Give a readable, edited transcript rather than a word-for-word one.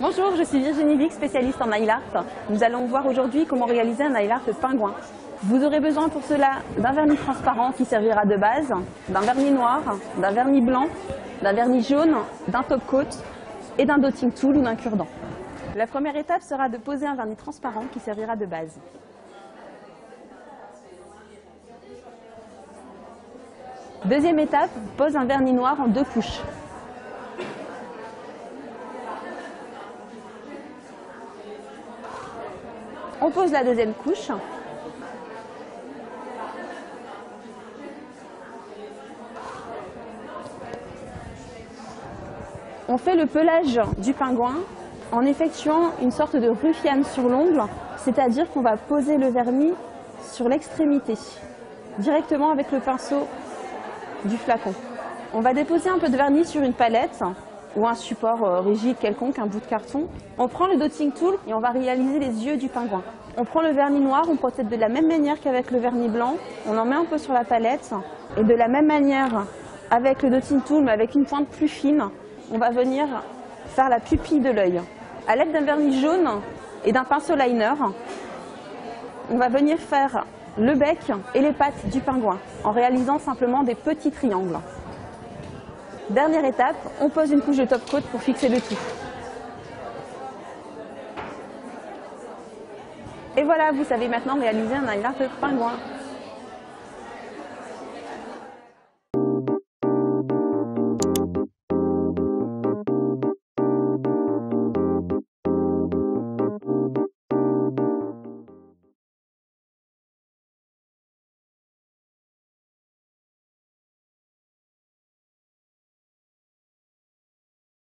Bonjour, je suis Virginie Vic, spécialiste en nail art. Nous allons voir aujourd'hui comment réaliser un nail art pingouin. Vous aurez besoin pour cela d'un vernis transparent qui servira de base, d'un vernis noir, d'un vernis blanc, d'un vernis jaune, d'un top coat et d'un dotting tool ou d'un cure-dent. La première étape sera de poser un vernis transparent qui servira de base. Deuxième étape, pose un vernis noir en 2 couches. On pose la deuxième couche. On fait le pelage du pingouin en effectuant une sorte de ruffiane sur l'ongle, c'est-à-dire qu'on va poser le vernis sur l'extrémité, directement avec le pinceau du flacon. On va déposer un peu de vernis sur une palette ou un support rigide quelconque, un bout de carton. On prend le dotting tool et on va réaliser les yeux du pingouin. On prend le vernis noir, on procède de la même manière qu'avec le vernis blanc. On en met un peu sur la palette et de la même manière avec le dotting tool, mais avec une pointe plus fine, on va venir faire la pupille de l'œil. À l'aide d'un vernis jaune et d'un pinceau liner, on va venir faire le bec et les pattes du pingouin en réalisant simplement des petits triangles. Dernière étape, on pose une couche de top coat pour fixer le tout. Et voilà, vous savez maintenant réaliser un nail art pingouin.